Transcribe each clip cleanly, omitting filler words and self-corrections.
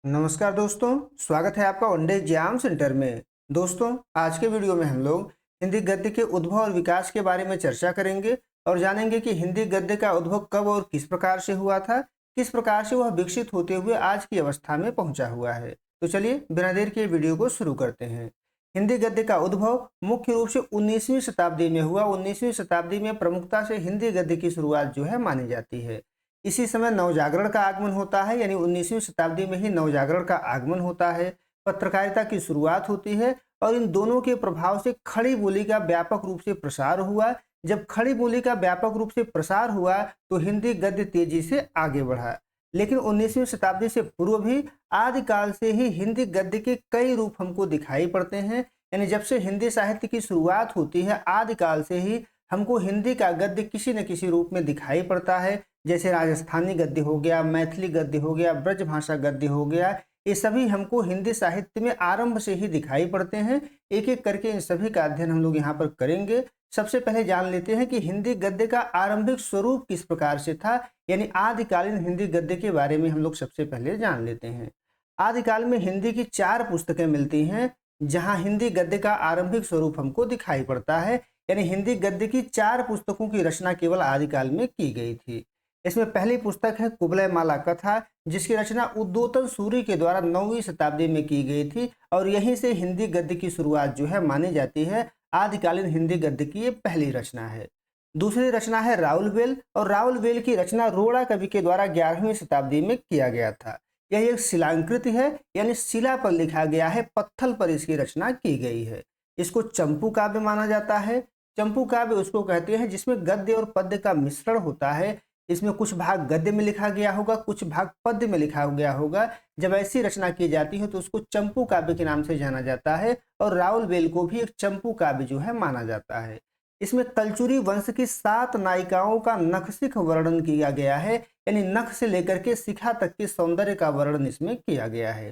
नमस्कार दोस्तों, स्वागत है आपका वनडे एग्जाम सेंटर में। दोस्तों, आज के वीडियो में हम लोग हिंदी गद्य के उद्भव और विकास के बारे में चर्चा करेंगे और जानेंगे कि हिंदी गद्य का उद्भव कब और किस प्रकार से हुआ था, किस प्रकार से वह विकसित होते हुए आज की अवस्था में पहुंचा हुआ है। तो चलिए बिना देर के वीडियो को शुरू करते हैं। हिंदी गद्य का उद्भव मुख्य रूप से 19वीं शताब्दी में हुआ। 19वीं शताब्दी में प्रमुखता से हिंदी गद्य की शुरुआत जो है मानी जाती है। इसी समय नवजागरण का आगमन होता है, यानी 19वीं शताब्दी में ही नवजागरण का आगमन होता है। पत्रकारिता की शुरुआत होती है और इन दोनों के प्रभाव से खड़ी बोली का व्यापक रूप से प्रसार हुआ। जब खड़ी बोली का व्यापक रूप से प्रसार हुआ तो हिंदी गद्य तेजी से आगे बढ़ा। लेकिन 19वीं शताब्दी से पूर्व भी आदिकाल से ही हिंदी गद्य के कई रूप हमको दिखाई पड़ते हैं। यानी जब से हिंदी साहित्य की शुरुआत होती है आदिकाल से ही हमको हिंदी का गद्य किसी न किसी रूप में दिखाई पड़ता है। जैसे राजस्थानी गद्य हो गया, मैथिली गद्य हो गया, ब्रजभाषा गद्य हो गया, ये सभी हमको हिंदी साहित्य में आरंभ से ही दिखाई पड़ते हैं। एक एक करके इन सभी का अध्ययन हम लोग यहाँ पर करेंगे। सबसे पहले जान लेते हैं कि हिंदी गद्य का आरंभिक स्वरूप किस प्रकार से था, यानी आदिकालीन हिंदी गद्य के बारे में हम लोग सबसे पहले जान लेते हैं। आदिकाल में हिंदी की 4 पुस्तकें मिलती हैं जहाँ हिंदी गद्य का आरंभिक स्वरूप हमको दिखाई पड़ता है। यानी हिंदी गद्य की 4 पुस्तकों की रचना केवल आदिकाल में की गई थी। इसमें पहली पुस्तक है कुवलय माला कथा, जिसकी रचना उद्योतन सूरि के द्वारा 9वीं शताब्दी में की गई थी और यहीं से हिंदी गद्य की शुरुआत जो है मानी जाती है। आदिकालीन हिंदी गद्य की ये पहली रचना है। दूसरी रचना है राउलवेल, और राउलवेल की रचना रोड़ा कवि के द्वारा 11वीं शताब्दी में किया गया था। यह एक शिलांकृति है, यानी शिला पर लिखा गया है, पत्थर पर इसकी रचना की गई है। इसको चंपू काव्य माना जाता है। चंपू काव्य उसको कहते हैं जिसमें गद्य और पद्य का मिश्रण होता है। इसमें कुछ भाग गद्य में लिखा गया होगा, कुछ भाग पद्य में लिखा गया होगा। जब ऐसी रचना की जाती है तो उसको चंपू काव्य के नाम से जाना जाता है और राउलवेल को भी एक चंपू काव्य जो है माना जाता है। इसमें तलचुरी वंश की 7 नायिकाओं का नखशिख वर्णन किया गया है, यानी नख से लेकर के शिखा तक के सौंदर्य का वर्णन इसमें किया गया है।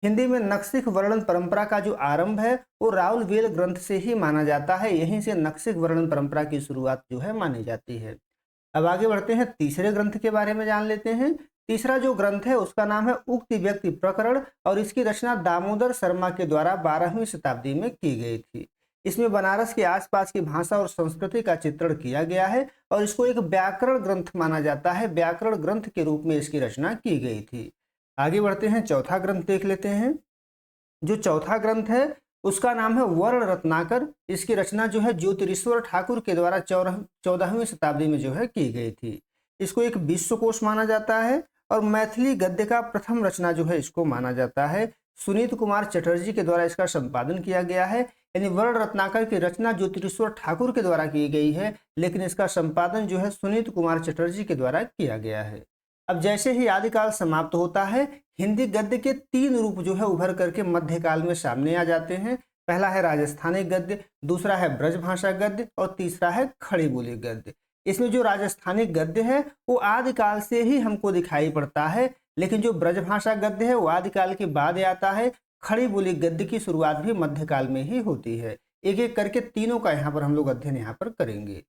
हिंदी में नखशिख वर्णन परंपरा का जो आरंभ है वो राउलवेल ग्रंथ से ही माना जाता है। यहीं से नखशिख वर्णन परंपरा की शुरुआत जो है मानी जाती है। अब आगे बढ़ते हैं, तीसरे ग्रंथ के बारे में जान लेते हैं। तीसरा जो ग्रंथ है उसका नाम है उक्ति व्यक्ति प्रकरण और इसकी रचना दामोदर शर्मा के द्वारा 12वीं शताब्दी में की गई थी। इसमें बनारस के आसपास की भाषा और संस्कृति का चित्रण किया गया है और इसको एक व्याकरण ग्रंथ माना जाता है। व्याकरण ग्रंथ के रूप में इसकी रचना की गई थी। आगे बढ़ते हैं, चौथा ग्रंथ देख लेते हैं। जो चौथा ग्रंथ है उसका नाम है वर्ण रत्नाकर। इसकी रचना जो है ज्योतिरीश्वर ठाकुर के द्वारा 14वीं शताब्दी में जो है की गई थी। इसको एक विश्वकोश माना जाता है और मैथिली गद्य का प्रथम रचना जो है इसको माना जाता है। सुनीत कुमार चटर्जी के द्वारा इसका संपादन किया गया है। यानी वर्ण रत्नाकर की रचना ज्योतिरीश्वर ठाकुर के द्वारा की गई है, लेकिन इसका संपादन जो है सुनीत कुमार चटर्जी के द्वारा किया गया है। अब जैसे ही आदिकाल समाप्त होता है हिंदी गद्य के 3 रूप जो है उभर करके मध्यकाल में सामने आ जाते हैं। पहला है राजस्थानी गद्य, दूसरा है ब्रजभाषा गद्य और तीसरा है खड़ी बोली गद्य। इसमें जो राजस्थानी गद्य है वो आदिकाल से ही हमको दिखाई पड़ता है, लेकिन जो ब्रजभाषा गद्य है वो आदिकाल के बाद आता है। खड़ी बोली गद्य की शुरुआत भी मध्यकाल में ही होती है। एक एक करके तीनों का यहाँ पर हम लोग अध्ययन यहाँ पर करेंगे।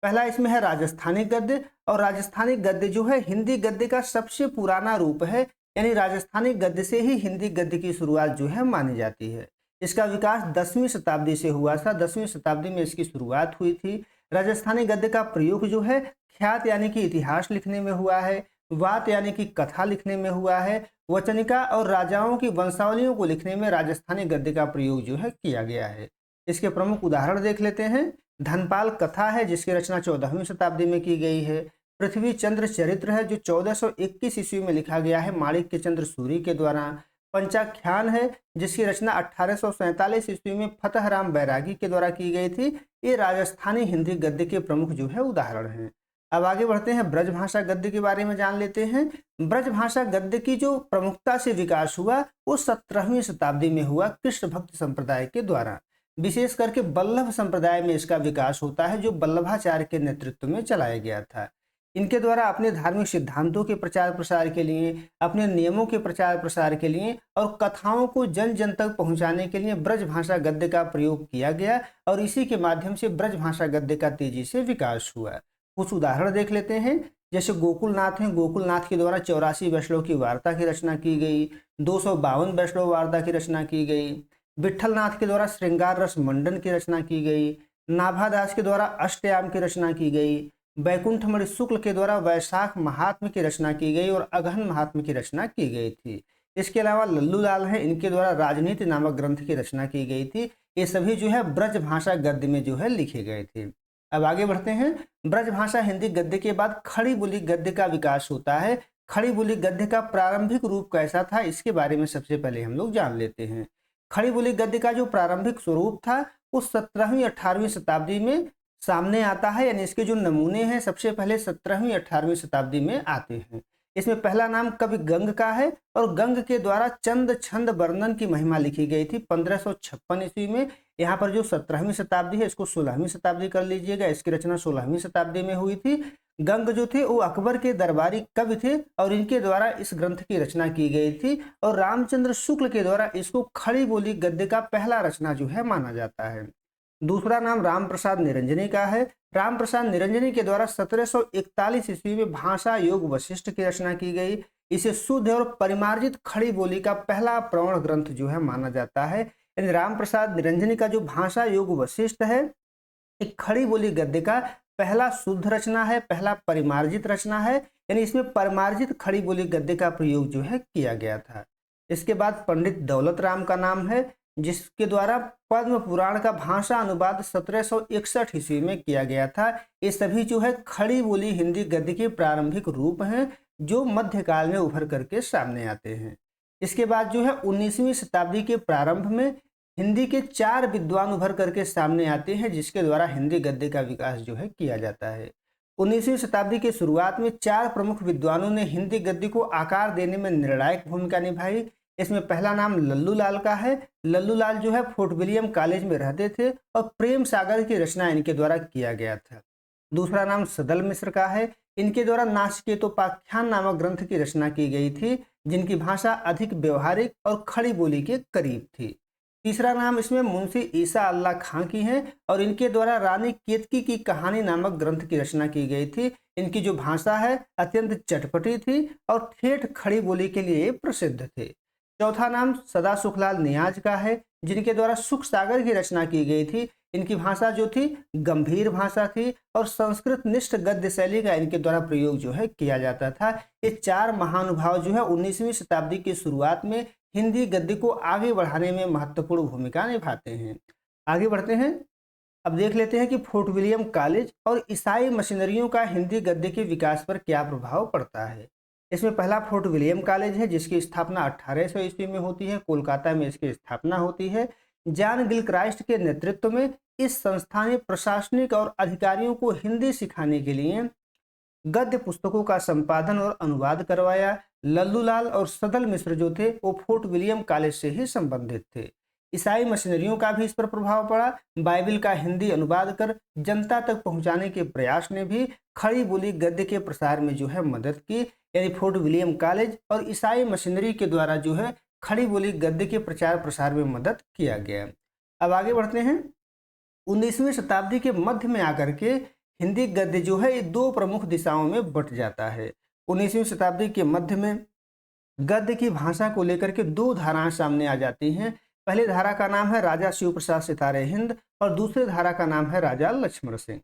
पहला इसमें है राजस्थानी गद्य, और राजस्थानी गद्य जो है हिंदी गद्य का सबसे पुराना रूप है। यानी राजस्थानी गद्य से ही हिंदी गद्य की शुरुआत जो है मानी जाती है। इसका विकास 10वीं शताब्दी से हुआ था। 10वीं शताब्दी में इसकी शुरुआत हुई थी। राजस्थानी गद्य का प्रयोग जो है ख्यात यानी कि इतिहास लिखने में हुआ है, वात यानी कि कथा लिखने में हुआ है, वचनिका और राजाओं की वंशावलियों को लिखने में राजस्थानी गद्य का प्रयोग जो है किया गया है। इसके प्रमुख उदाहरण देख लेते हैं। धनपाल कथा है जिसकी रचना 14वीं शताब्दी में की गई है। पृथ्वी चंद्र चरित्र है जो 1421 ईस्वी में लिखा गया है माणिक्य चंद्र सूरी के द्वारा। पंचाख्यान है जिसकी रचना 1847 ईस्वी में फतहराम बैरागी के द्वारा की गई थी। ये राजस्थानी हिंदी गद्य के प्रमुख जो है उदाहरण हैं। अब आगे बढ़ते हैं, ब्रजभाषा गद्य के बारे में जान लेते हैं। ब्रजभाषा गद्य की जो प्रमुखता से विकास हुआ वो 17वीं शताब्दी में हुआ कृष्ण भक्त संप्रदाय के द्वारा। विशेष करके बल्लभ संप्रदाय में इसका विकास होता है जो वल्लभाचार्य के नेतृत्व में चलाया गया था। इनके द्वारा अपने धार्मिक सिद्धांतों के प्रचार प्रसार के लिए, अपने नियमों के प्रचार प्रसार के लिए और कथाओं को जन जन तक पहुंचाने के लिए ब्रजभाषा गद्य का प्रयोग किया गया और इसी के माध्यम से ब्रजभाषा गद्य का तेजी से विकास हुआ। कुछ उदाहरण देख लेते हैं। जैसे गोकुलनाथ हैं, गोकुलनाथ के द्वारा 84 वैष्णव की वार्ता की रचना की गई, 252 वैष्णव वार्ता की रचना की गई। विट्ठलनाथ के द्वारा श्रृंगार रस मंडन की रचना की गई। नाभादास के द्वारा अष्टयाम की रचना की गई। बैकुंठमणि शुक्ल के द्वारा वैशाख महात्म्य की रचना की गई और अगहन महात्म्य की रचना की गई थी। इसके अलावा लल्लू लाल हैं, इनके द्वारा राजनीति नामक ग्रंथ की रचना की गई थी। ये सभी जो है ब्रज भाषा गद्य में जो है लिखे गए थे। अब आगे बढ़ते हैं। ब्रज भाषा हिंदी गद्य के बाद खड़ी बोली गद्य का विकास होता है। खड़ी बोली गद्य का प्रारंभिक रूप कैसा था, इसके बारे में सबसे पहले हम लोग जान लेते हैं। खड़ी बोली गद्य का जो प्रारंभिक स्वरूप था वो 17वीं 18वीं शताब्दी में सामने आता है, यानी इसके जो नमूने हैं सबसे पहले 17वीं 18वीं शताब्दी में आते हैं। इसमें पहला नाम कवि गंग का है और गंग के द्वारा चंद छंद वर्णन की महिमा लिखी गई थी 1556 ईस्वी में। यहाँ पर जो 17वीं शताब्दी है इसको 16वीं शताब्दी कर लीजिएगा, इसकी रचना 16वीं शताब्दी में हुई थी। गंग जो थे वो अकबर के दरबारी कवि थे और इनके द्वारा इस ग्रंथ की रचना की गई थी और रामचंद्र शुक्ल के द्वारा इसको खड़ी बोली गद्य का पहला रचना जो है माना जाता है। दूसरा नाम राम प्रसाद निरंजनी का है। राम प्रसाद निरंजनी के द्वारा 1741 ईस्वी में भाषा योग वशिष्ठ की रचना की गई। इसे शुद्ध और परिमार्जित खड़ी बोली का पहला प्रवण ग्रंथ जो है माना जाता है। यानी राम प्रसाद निरंजनी का जो भाषा योग वशिष्ठ है एक खड़ी बोली गद्य का पहला शुद्ध रचना है, पहला परिमार्जित रचना है, यानी इसमें परिमार्जित खड़ी बोली गद्य का प्रयोग जो है किया गया था। इसके बाद पंडित दौलत राम का नाम है, जिसके द्वारा पद्म पुराण का भाषा अनुवाद 1761 ईस्वी में किया गया था। ये सभी जो है खड़ी बोली हिंदी गद्य के प्रारंभिक रूप हैं जो मध्यकाल में उभर करके सामने आते हैं। इसके बाद जो है 19वीं शताब्दी के प्रारंभ में हिंदी के 4 विद्वान उभर करके सामने आते हैं जिसके द्वारा हिंदी गद्य का विकास जो है किया जाता है। 19वीं शताब्दी के शुरुआत में 4 प्रमुख विद्वानों ने हिंदी गद्य को आकार देने में निर्णायक भूमिका निभाई। इसमें पहला नाम लल्लू लाल का है। लल्लू लाल जो है फोर्ट विलियम कॉलेज में रहते थे और प्रेम सागर की रचना इनके द्वारा किया गया था। दूसरा नाम सदल मिश्र का है। इनके द्वारा नाचिकेतोपाख्यान नामक ग्रंथ की रचना की गई थी जिनकी भाषा अधिक व्यवहारिक और खड़ी बोली के करीब थी। तीसरा नाम इसमें मुंशी ईसा अल्लाह खां की है और इनके द्वारा रानी केतकी की कहानी नामक ग्रंथ की रचना की गई थी। इनकी जो भाषा है अत्यंत चटपटी थी और ठेठ खड़ी बोली के लिए प्रसिद्ध थे। चौथा नाम सदा सुखलाल नियाज का है जिनके द्वारा सुख सागर की रचना की गई थी। इनकी भाषा जो थी गंभीर भाषा थी और संस्कृत निष्ठ गद्य शैली का इनके द्वारा प्रयोग जो है किया जाता था। ये 4 महानुभाव जो है 19वीं शताब्दी की शुरुआत में हिंदी गद्य को आगे बढ़ाने में महत्वपूर्ण भूमिका निभाते हैं। आगे बढ़ते हैं। अब देख लेते हैं कि फोर्ट विलियम कॉलेज और ईसाई मशीनरियों का हिंदी गद्य के विकास पर क्या प्रभाव पड़ता है। इसमें पहला फोर्ट विलियम कॉलेज है जिसकी स्थापना 1800 ईस्वी में होती है। कोलकाता में इसकी स्थापना होती है। जॉन गिलक्राइस्ट के नेतृत्व में इस संस्था ने प्रशासनिक और अधिकारियों को हिंदी सिखाने के लिए गद्य पुस्तकों का संपादन और अनुवाद करवाया। लल्लू लाल और सदल मिश्र जो थे वो फोर्ट विलियम कॉलेज से ही संबंधित थे। ईसाई मशीनरियों का भी इस पर प्रभाव पड़ा। बाइबिल का हिंदी अनुवाद कर जनता तक पहुंचाने के प्रयास ने भी खड़ी बोली गद्य के प्रसार में जो है मदद की। यानी फोर्ट विलियम कॉलेज और ईसाई मशीनरी के द्वारा जो है खड़ी बोली गद्य के प्रचार प्रसार में मदद किया गया। अब आगे बढ़ते हैं। 19वीं शताब्दी के मध्य में आकर के हिंदी गद्य जो है ये 2 प्रमुख दिशाओं में बट जाता है। 19वीं शताब्दी के मध्य में गद्य की भाषा को लेकर के 2 धाराएं सामने आ जाती हैं। पहली धारा का नाम है राजा शिव प्रसाद सितारे हिंद और दूसरी धारा का नाम है राजा लक्ष्मण सिंह।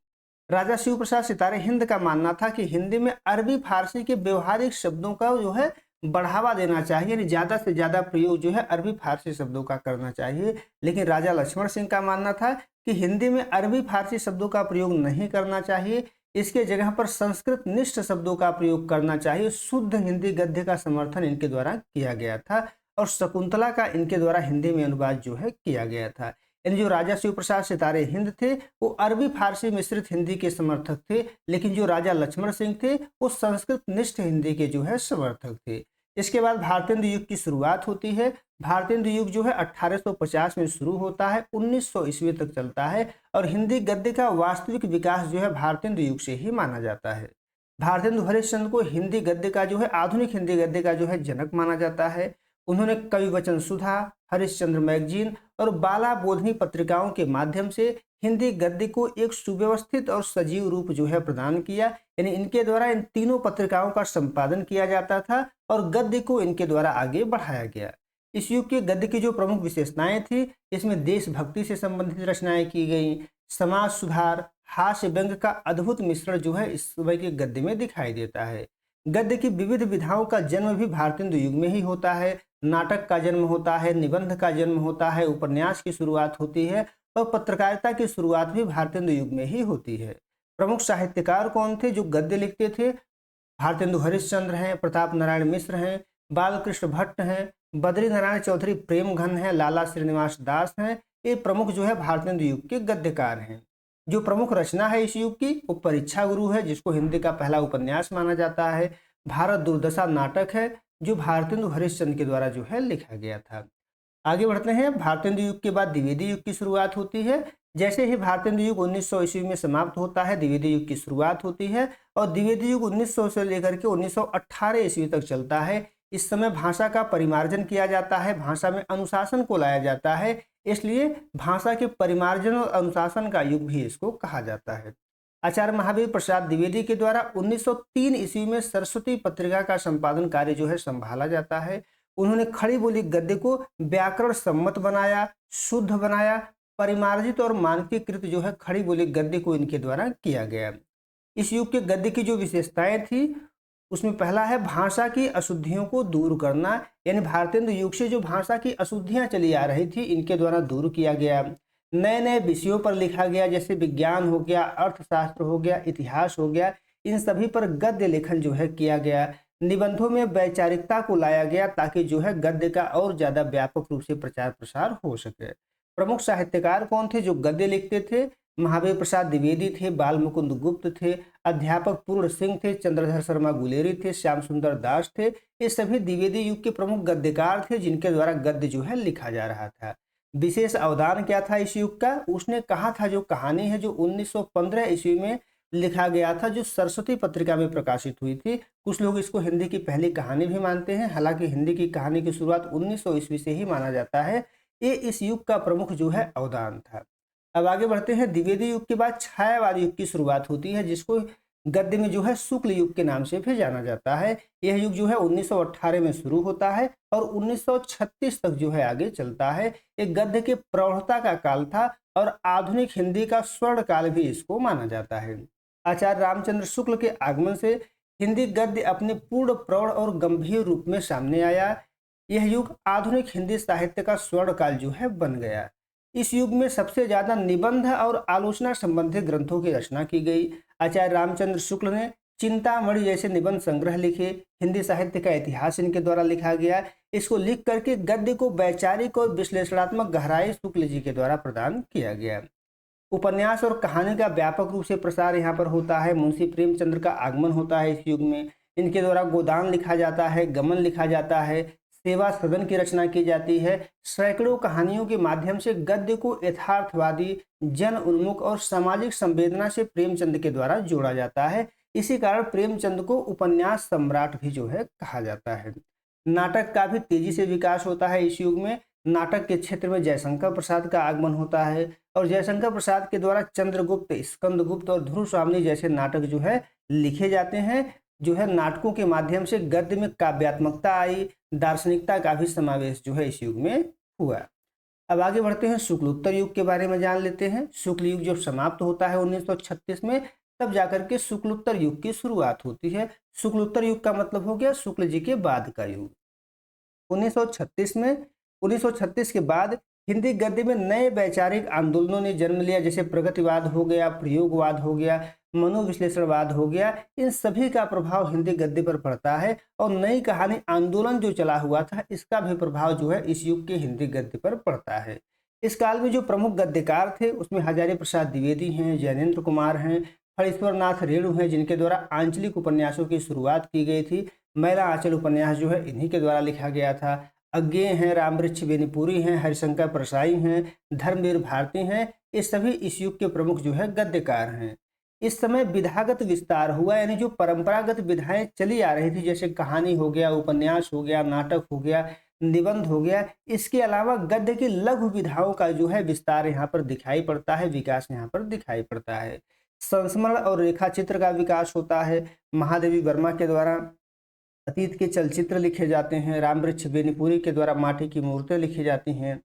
राजा शिव प्रसाद सितारे हिंद का मानना था कि हिंदी में अरबी फारसी के व्यवहारिक शब्दों का जो है बढ़ावा देना चाहिए, यानी ज़्यादा से ज़्यादा प्रयोग जो है अरबी फारसी शब्दों का करना चाहिए। लेकिन राजा लक्ष्मण सिंह का मानना था कि हिंदी में अरबी फारसी शब्दों का प्रयोग नहीं करना चाहिए, इसके जगह पर संस्कृत निष्ठ शब्दों का प्रयोग करना चाहिए। शुद्ध हिंदी गद्य का समर्थन इनके द्वारा किया गया था और शकुंतला का इनके द्वारा हिंदी में अनुवाद जो है किया गया था। यानी जो राजा शिव प्रसाद सितारे हिंद थे वो अरबी फारसी मिश्रित हिंदी के समर्थक थे, लेकिन जो राजा लक्ष्मण सिंह थे वो संस्कृत निष्ठ हिंदी के जो है समर्थक थे। इसके बाद भारतेंदु युग की शुरुआत होती है। भारतेंदु युग जो है 1850 में शुरू होता है, 1900 ईस्वी तक चलता है और हिंदी गद्य का वास्तविक विकास जो है भारतेंदु युग से ही माना जाता है। भारतेंदु हरिश्चंद्र को हिंदी गद्य का जो है आधुनिक हिंदी गद्य का जो है जनक माना जाता है। उन्होंने कवि वचन सुधा, हरिश्चंद्र मैगजीन और बाला बोधनी पत्रिकाओं के माध्यम से हिंदी गद्य को एक सुव्यवस्थित और सजीव रूप जो है प्रदान किया। यानी इनके द्वारा इन तीनों पत्रिकाओं का संपादन किया जाता था और गद्य को इनके द्वारा आगे बढ़ाया गया। इस युग के गद्य की जो प्रमुख विशेषताएं थी, इसमें देशभक्ति से संबंधित रचनाएं की गई, समाज सुधार, हास्य व्यंग का अद्भुत मिश्रण जो है इस समय के गद्य में दिखाई देता है। गद्य की विविध विधाओं का जन्म भी भारतेंदु युग में ही होता है। नाटक का जन्म होता है, निबंध का जन्म होता है, उपन्यास की शुरुआत होती है और पत्रकारिता की शुरुआत भी भारतेंदु युग में ही होती है। प्रमुख साहित्यकार कौन थे जो गद्य लिखते थे? भारतेंदु हरिश्चंद्र हैं, प्रताप नारायण मिश्र हैं, बालकृष्ण भट्ट हैं, बद्री नारायण चौधरी प्रेमघन हैं, लाला श्रीनिवास दास हैं। ये प्रमुख जो है भारतेंदु युग के गद्यकार हैं। जो प्रमुख रचना है इस युग की वो परीक्षा गुरु है, जिसको हिंदी का पहला उपन्यास माना जाता है। भारत दुर्दशा नाटक है जो भारतेंदु हरिश्चंद्र के द्वारा जो है लिखा गया था। आगे बढ़ते हैं। भारतेंदु युग के बाद द्विवेदी युग की शुरुआत होती है। जैसे ही भारतेंदु युग 1900 ईस्वी में समाप्त होता है, द्विवेदी युग की शुरुआत होती है और द्विवेदी युग 1900 से लेकर के 1918 ईस्वी तक चलता है। इस समय भाषा का परिमार्जन किया जाता है, भाषा में अनुशासन को लाया जाता है, इसलिए भाषा के परिमार्जन और अनुशासन का युग भी इसको कहा जाता है। आचार्य महावीर प्रसाद द्विवेदी के द्वारा 1903 ईस्वी में सरस्वती पत्रिका का संपादन कार्य जो है संभाला जाता है। उन्होंने खड़ी बोली गद्य को व्याकरण सम्मत बनाया, शुद्ध बनाया, परिमार्जित और मानकीकृत जो है खड़ी बोली गद्य को इनके द्वारा किया गया। इस युग के गद्य की जो विशेषताएं थी उसमें पहला है भाषा की अशुद्धियों को दूर करना। यानी भारतेंदु युग से जो भाषा की अशुद्धियां चली आ रही थी इनके द्वारा दूर किया गया। नए नए विषयों पर लिखा गया, जैसे विज्ञान हो गया, अर्थशास्त्र हो गया, इतिहास हो गया, इन सभी पर गद्य लेखन जो है किया गया। निबंधों में वैचारिकता को लाया गया ताकि जो है गद्य का और ज्यादा व्यापक रूप से प्रचार प्रसार हो सके। प्रमुख साहित्यकार कौन थे जो गद्य लिखते थे? महावीर प्रसाद द्विवेदी थे, बाल मुकुंद गुप्त थे, अध्यापक पूर्ण सिंह थे, चंद्रधर शर्मा गुलेरी थे, श्याम सुंदर दास थे। ये सभी द्विवेदी युग के प्रमुख गद्यकार थे जिनके द्वारा गद्य जो है लिखा जा रहा था। विशेष अवदान क्या था इस युग का? उसने कहा था जो कहानी है जो 1915 ईस्वी में लिखा गया था, जो सरस्वती पत्रिका में प्रकाशित हुई थी। कुछ लोग इसको हिंदी की पहली कहानी भी मानते हैं, हालांकि हिंदी की कहानी की शुरुआत 1900 ईस्वी से ही माना जाता है। ये इस युग का प्रमुख जो है अवदान था। अब आगे बढ़ते हैं। द्विवेदी युग के बाद छायावाद युग की शुरुआत होती है, जिसको गद्य में जो है शुक्ल युग के नाम से भी जाना जाता है। यह युग जो है 1918 में शुरू होता है और 1936 तक जो है आगे चलता है। एक गद्य के प्रौढ़ता का काल था और आधुनिक हिंदी का स्वर्ण काल भी इसको माना जाता है। आचार्य रामचंद्र शुक्ल के आगमन से हिंदी गद्य अपने पूर्ण प्रौढ़ और गंभीर रूप में सामने आया। यह युग आधुनिक हिंदी साहित्य का स्वर्ण काल जो है बन गया। इस युग में सबसे ज्यादा निबंध और आलोचना संबंधित ग्रंथों की रचना की गई। आचार्य रामचंद्र शुक्ल ने चिंतामणि जैसे निबंध संग्रह लिखे। हिंदी साहित्य का इतिहास इनके द्वारा लिखा गया। इसको लिख करके गद्य को वैचारिक और विश्लेषणात्मक गहराई शुक्ल जी के द्वारा प्रदान किया गया। उपन्यास और कहानी का व्यापक रूप से प्रसार यहाँ पर होता है। मुंशी प्रेमचंद्र का आगमन होता है इस युग में। इनके द्वारा गोदान लिखा जाता है, गमन लिखा जाता है, सेवा सदन की रचना की जाती है। सैकड़ों कहानियों के माध्यम से गद्य को यथार्थवादी, जन उन्मुख और सामाजिक संवेदना से प्रेमचंद के द्वारा जोड़ा जाता है। इसी कारण प्रेमचंद को उपन्यास सम्राट भी जो है कहा जाता है। नाटक का भी तेजी से विकास होता है इस युग में। नाटक के क्षेत्र में जयशंकर प्रसाद का आगमन होता है और जयशंकर प्रसाद के द्वारा चंद्रगुप्त, स्कंदगुप्त और ध्रुव स्वामिनी जैसे नाटक जो है लिखे जाते हैं। जो है नाटकों के माध्यम से गद्य में काव्यात्मकता आई, दार्शनिकता का भी समावेश जो है इस युग में हुआ। अब आगे बढ़ते हैं, शुक्लोत्तर युग के बारे में जान लेते हैं। शुक्ल युग जब समाप्त होता है 1936 में, तब जाकर के शुक्लोत्तर युग की शुरुआत होती है। शुक्लोत्तर युग का मतलब हो गया शुक्ल जी के बाद का युग। 1936 के बाद हिंदी गद्य में नए वैचारिक आंदोलनों ने जन्म लिया, जैसे प्रगतिवाद हो गया, प्रयोगवाद हो गया, मनोविश्लेषणवाद हो गया। इन सभी का प्रभाव हिंदी गद्य पर पड़ता है और नई कहानी आंदोलन जो चला हुआ था इसका भी प्रभाव जो है इस युग के हिंदी गद्य पर पड़ता है। इस काल में जो प्रमुख गद्यकार थे उसमें हजारी प्रसाद द्विवेदी हैं, जैनेन्द्र कुमार हैं, फणीश्वर नाथ रेणु हैं, जिनके द्वारा आंचलिक उपन्यासों की शुरुआत की गई थी। मैला आंचल उपन्यास जो है इन्हीं के द्वारा लिखा गया था। अज्ञेय हैं, रामवृक्ष बेनीपुरी हैं, हरिशंकर परसाई हैं, धर्मवीर भारती हैं। ये सभी इस युग के प्रमुख जो है गद्यकार हैं। इस समय विधागत विस्तार हुआ, यानी जो परंपरागत विधाएं चली आ रही थी, जैसे कहानी हो गया, उपन्यास हो गया, नाटक हो गया, निबंध हो गया। इसके अलावा गद्य की लघु विधाओं का जो है विस्तार यहाँ पर दिखाई पड़ता है, विकास यहाँ पर दिखाई पड़ता है। संस्मरण और रेखा चित्र का विकास होता है। महादेवी वर्मा के द्वारा अतीत के चलचित्र लिखे जाते हैं। रामवृक्ष बेनीपुरी के द्वारा माटी की मूर्तें लिखी जाती हैं।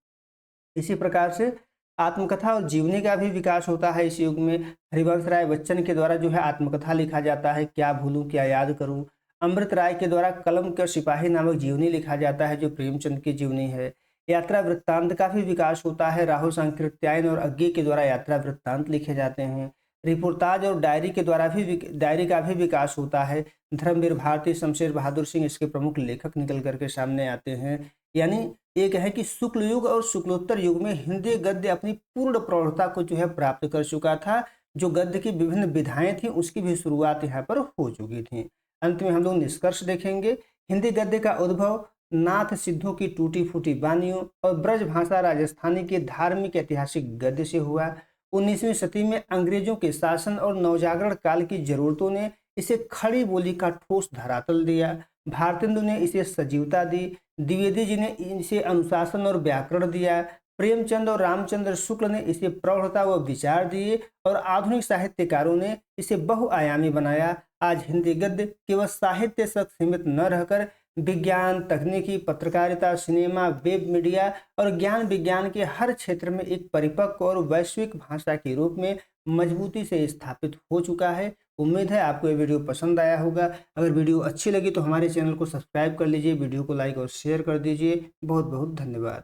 इसी प्रकार से आत्मकथा और जीवनी का भी विकास होता है इस युग में। हरिवंश राय बच्चन के द्वारा जो है आत्मकथा लिखा जाता है, क्या भूलूं क्या याद करूं। अमृत राय के द्वारा कलम का सिपाही नामक जीवनी लिखा जाता है, जो प्रेमचंद की जीवनी है। यात्रा वृत्तांत का भी विकास होता है। राहुल सांकृत्यायन और अज्ञे के द्वारा यात्रा वृत्तांत लिखे जाते हैं। रिपोर्टाज और डायरी के द्वारा भी डायरी का भी विकास होता है। धर्मवीर भारती, शमशेर बहादुर सिंह इसके प्रमुख लेखक निकल करके सामने आते हैं। यानी एक है कि शुक्ल युग और शुक्लोत्तर युग में हिंदी गद्य अपनी पूर्ण प्रौढ़ता को जो है प्राप्त कर चुका था। जो गद्य की विभिन्न विधाएं थी उसकी भी शुरुआत यहाँ पर हो चुकी थी। अंत में हम लोग निष्कर्ष देखेंगे। हिंदी गद्य का उद्भव नाथ सिद्धों की टूटी फूटी बानियों और ब्रज भाषा राजस्थानी के धार्मिक ऐतिहासिक गद्य से हुआ। 19वीं सदी में अंग्रेजों के शासन और नवजागरण काल की जरूरतों ने इसे खड़ी बोली का ठोस धरातल दिया। भारतेंदु ने इसे सजीवता दी। द्विवेदी जी ने इसे अनुशासन और व्याकरण दिया। प्रेमचंद और रामचंद्र शुक्ल ने इसे प्रौढ़ता व विचार दिए और आधुनिक साहित्यकारों ने इसे बहुआयामी बनाया। आज हिंदी गद्य केवल साहित्य तक सीमित न रहकर विज्ञान, तकनीकी, पत्रकारिता, सिनेमा, वेब मीडिया और ज्ञान विज्ञान के हर क्षेत्र में एक परिपक्व और वैश्विक भाषा के रूप में मजबूती से स्थापित हो चुका है। उम्मीद है आपको ये वीडियो पसंद आया होगा। अगर वीडियो अच्छी लगी तो हमारे चैनल को सब्सक्राइब कर लीजिए, वीडियो को लाइक और शेयर कर दीजिए। बहुत बहुत धन्यवाद।